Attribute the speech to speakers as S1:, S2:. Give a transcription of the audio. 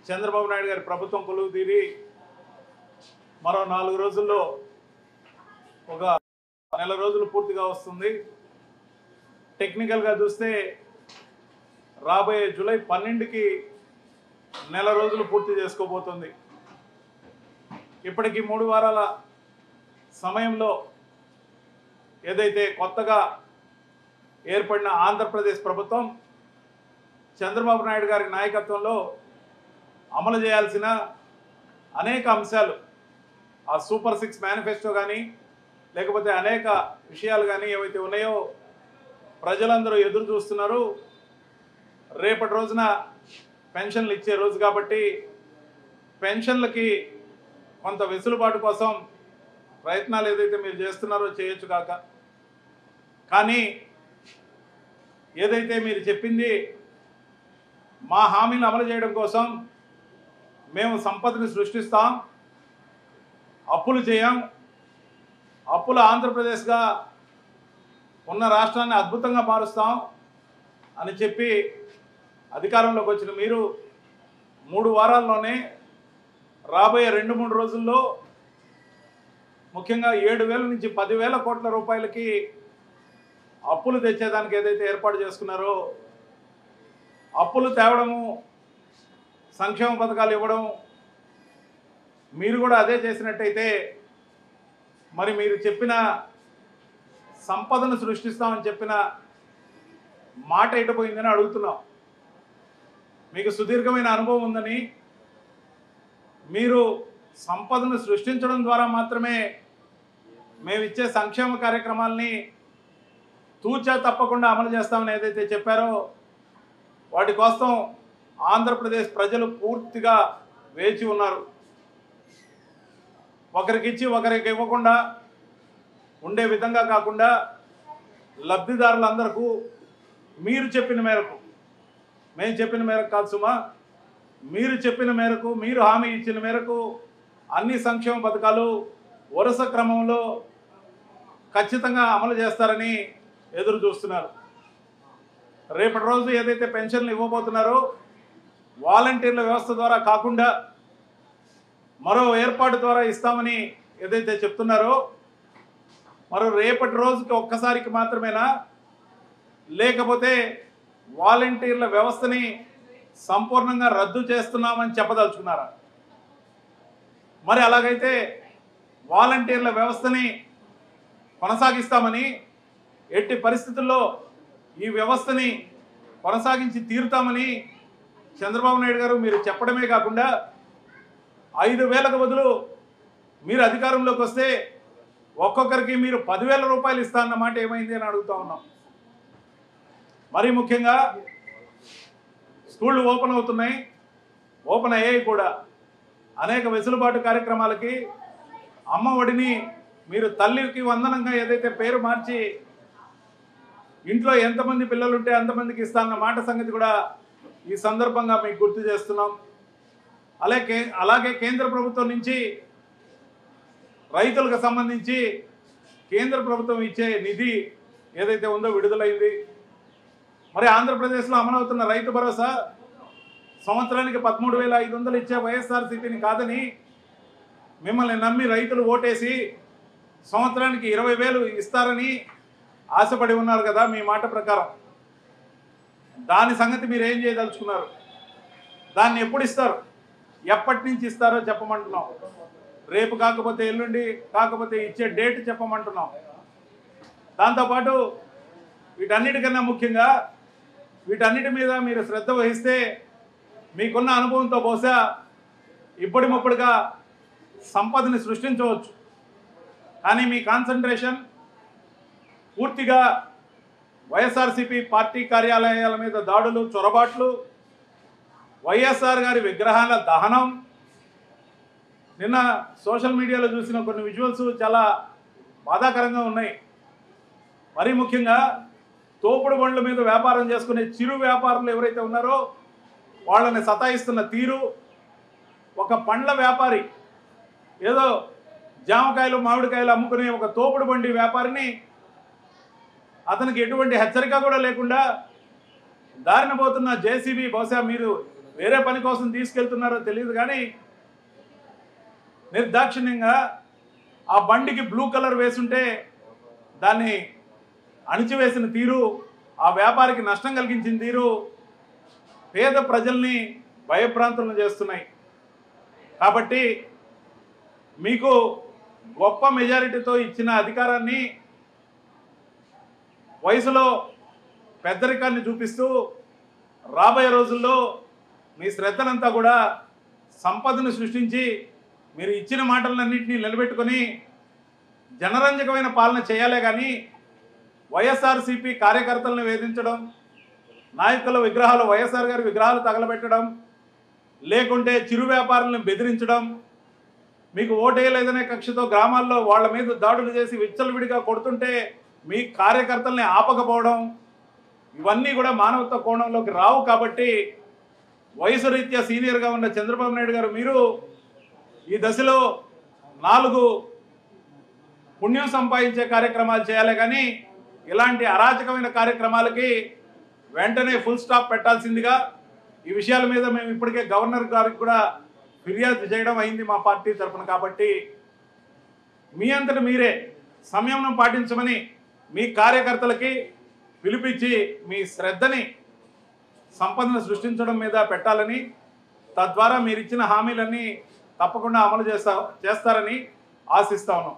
S1: చంద్రబాబు నాయుడు గారి ప్రభుత్వం కొలువు తీరి మరో 4 రోజుల్లో ఒక నెల రోజులు పూర్తిగా వస్తుంది. టెక్నికల్గా చూస్తే రాబోయే జూలై 12కి నెల రోజులు పూర్తి చేసుకోబోతుంది. ఇప్పటికీ 3 వారాల సమయంలో ఏదైతే కొత్తగా ఏర్పడిన ఆంధ్రప్రదేశ్ ప్రభుత్వం చంద్రబాబు నాయుడు గారి నాయకత్వంలో అమలు చేయాల్సిన అనేక అంశాలు, ఆ సూపర్ 6 మేనిఫెస్టో కానీ లేకపోతే అనేక విషయాలు కానీ ఏవైతే ఉన్నాయో ప్రజలందరూ ఎదురు చూస్తున్నారు. రేపటి రోజున పెన్షన్లు ఇచ్చే రోజు కాబట్టి పెన్షన్లకి కొంత వెసులుబాటు కోసం ప్రయత్నాలు ఏదైతే మీరు చేస్తున్నారో చేయొచ్చు కాక, కానీ ఏదైతే మీరు చెప్పింది మా హామీలు అమలు చేయడం కోసం మేము సంపదని సృష్టిస్తాం, అప్పులు చేయం, అప్పుల ఆంధ్రప్రదేశ్గా ఉన్న రాష్ట్రాన్ని అద్భుతంగా మారుస్తాం అని చెప్పి అధికారంలోకి వచ్చిన మీరు 3 వారాల్లోనే రాబోయే 2-3 రోజుల్లో ముఖ్యంగా 7,000 నుంచి 10,000 కోట్ల రూపాయలకి అప్పులు తెచ్చేదానికి ఏదైతే ఏర్పాటు చేసుకున్నారో, అప్పులు తేవడము, సంక్షేమ పథకాలు ఇవ్వడం, మీరు కూడా అదే చేసినట్టయితే మరి మీరు చెప్పిన సంపదను సృష్టిస్తామని చెప్పిన మాట ఎటుపోయిందని అడుగుతున్నాం. మీకు సుదీర్ఘమైన అనుభవం ఉందని, మీరు సంపదను సృష్టించడం ద్వారా మాత్రమే మేము ఇచ్చే సంక్షేమ కార్యక్రమాలని తూచా తప్పకుండా అమలు చేస్తామని ఏదైతే చెప్పారో వాటి కోసం ఆంధ్రప్రదేశ్ ప్రజలు పూర్తిగా వేచి ఉన్నారు. ఒకరికిచ్చి ఒకరికి ఇవ్వకుండా ఉండే విధంగా కాకుండా లబ్ధిదారులందరికీ మీరు చెప్పిన మేరకు, మేము చెప్పిన మేరకు కాదు సుమా, మీరు చెప్పిన మేరకు, మీరు హామీ ఇచ్చిన మేరకు అన్ని సంక్షేమ పథకాలు వరుస క్రమంలో ఖచ్చితంగా అమలు చేస్తారని ఎదురు చూస్తున్నారు. రేపటి రోజు ఏదైతే పెన్షన్లు ఇవ్వబోతున్నారో వాలంటీర్ల వ్యవస్థ ద్వారా కాకుండా మరో ఏర్పాటు ద్వారా ఇస్తామని ఏదైతే చెప్తున్నారో, మరో రేపటి రోజుకి ఒక్కసారికి మాత్రమేనా, లేకపోతే వాలంటీర్ల వ్యవస్థని సంపూర్ణంగా రద్దు చేస్తున్నామని చెప్పదలుచుకున్నారా? మరి అలాగైతే వాలంటీర్ల వ్యవస్థని కొనసాగిస్తామని, ఎట్టి పరిస్థితుల్లో ఈ వ్యవస్థని కొనసాగించి తీరుతామని చంద్రబాబు నాయుడు గారు మీరు చెప్పడమే కాకుండా 5,000కు బదులు మీరు అధికారంలోకి వస్తే ఒక్కొక్కరికి మీరు 10,000 రూపాయలు ఇస్తా అన్నమాట ఏమైంది అని అడుగుతా ఉన్నాం. మరీ ముఖ్యంగా స్కూళ్ళు ఓపెన్ అవుతున్నాయి, ఓపెన్ అయ్యాయి కూడా. అనేక వెసులుబాటు కార్యక్రమాలకి అమ్మ ఒడిని మీరు తల్లికి వందనంగా ఏదైతే పేరు మార్చి ఇంట్లో ఎంతమంది పిల్లలుంటే అంతమందికి ఇస్తాన్న మాట సంగతి కూడా ఈ సందర్భంగా మీకు గుర్తు చేస్తున్నాం. అలాగే కేంద్ర ప్రభుత్వం నుంచి రైతులకు సంబంధించి కేంద్ర ప్రభుత్వం ఇచ్చే నిధి ఏదైతే ఉందో విడుదలైంది. మరి ఆంధ్రప్రదేశ్లో అమలవుతున్న రైతు భరోసా సంవత్సరానికి 13,500 ఇచ్చే వైఎస్ఆర్సీపీని కాదని మిమ్మల్ని నమ్మి రైతులు ఓటేసి సంవత్సరానికి 20,000 ఇస్తారని ఆశపడి ఉన్నారు కదా మీ మాట ప్రకారం. దాని సంగతి మీరు ఏం చేయదలుచుకున్నారు? దాన్ని ఎప్పుడు ఇస్తారు, ఎప్పటి నుంచి ఇస్తారో చెప్పమంటున్నాం. రేపు కాకపోతే ఎల్లుండి, కాకపోతే ఇచ్చే డేట్ చెప్పమంటున్నాం. దాంతోపాటు వీటన్నిటికన్నా ముఖ్యంగా వీటన్నిటి మీద మీరు శ్రద్ధ వహిస్తే మీకున్న అనుభవంతో బహుశా ఇప్పటిముప్పుడుగా సంపదని సృష్టించవచ్చు. కానీ మీ కాన్సన్ట్రేషన్ పూర్తిగా వైఎస్ఆర్సీపీ పార్టీ కార్యాలయాల మీద దాడులు, చొరబాట్లు, వైఎస్ఆర్ గారి విగ్రహాల దహనం. నిన్న సోషల్ మీడియాలో చూసిన కొన్ని విజువల్స్ చాలా బాధాకరంగా ఉన్నాయి. మరీ ముఖ్యంగా తోపుడు బండ్ల మీద వ్యాపారం చేసుకునే చిరు వ్యాపారులు ఎవరైతే ఉన్నారో వాళ్ళని సతాయిస్తున్న తీరు. ఒక పండ్ల వ్యాపారి, ఏదో జామకాయలు మామిడికాయలు అమ్ముకునే ఒక తోపుడు బండి వ్యాపారిని అతనికి ఎటువంటి హెచ్చరిక కూడా లేకుండా దారిన పోతున్న జేసీబీ, బహుశా మీరు వేరే పని కోసం తీసుకెళ్తున్నారో తెలియదు కానీ నిర్దాక్షిణ్యంగా ఆ బండికి బ్లూ కలర్ వేసుంటే దాన్ని అణిచివేసిన తీరు, ఆ వ్యాపారికి నష్టం కలిగించిన తీరు పేద ప్రజల్ని భయభ్రాంతులను చేస్తున్నాయి. కాబట్టి మీకు గొప్ప మెజారిటీతో ఇచ్చిన అధికారాన్ని వయసులో పెద్దరికాన్ని చూపిస్తూ రాబోయే రోజుల్లో మీ శ్రద్ధనంతా కూడా సంపదను సృష్టించి మీరు ఇచ్చిన మాటలన్నింటినీ నిలబెట్టుకొని జనరంజకమైన పాలన చేయాలే కానీ వైఎస్ఆర్సీపీ కార్యకర్తలను వేధించడం, నాయకుల విగ్రహాలు వైఎస్ఆర్ గారి విగ్రహాలు తగలబెట్టడం, లేకుంటే చిరు వ్యాపారులను బెదిరించడం, మీకు ఓటేయలేదనే కక్షతో గ్రామాల్లో వాళ్ళ మీద దాడులు చేసి విచ్చలవిడిగా కొడుతుంటే మీ కార్యకర్తల్ని ఆపకపోవడం, ఇవన్నీ కూడా మానవత్వ కోణంలోకి రావు. కాబట్టి వయసు రీత్యా సీనియర్గా ఉన్న చంద్రబాబు నాయుడు గారు మీరు ఈ దశలో 4 పుణ్యం సంపాదించే కార్యక్రమాలు చేయాలి కానీ ఇలాంటి అరాచకమైన కార్యక్రమాలకి వెంటనే ఫుల్ స్టాప్ పెట్టాల్సిందిగా ఈ విషయాల మీద మేము ఇప్పటికే గవర్నర్ గారికి కూడా ఫిర్యాదు చేయడం అయింది మా పార్టీ తరఫున. కాబట్టి మీ అంతట మీరే సంయమనం పాటించమని మీ కార్యకర్తలకి పిలిపించి మీ శ్రద్ధని సంపదను సృష్టించడం మీద పెట్టాలని, తద్వారా మీరు ఇచ్చిన హామీలన్నీ తప్పకుండా అమలు చేస్తారని ఆశిస్తా ఉన్నాం.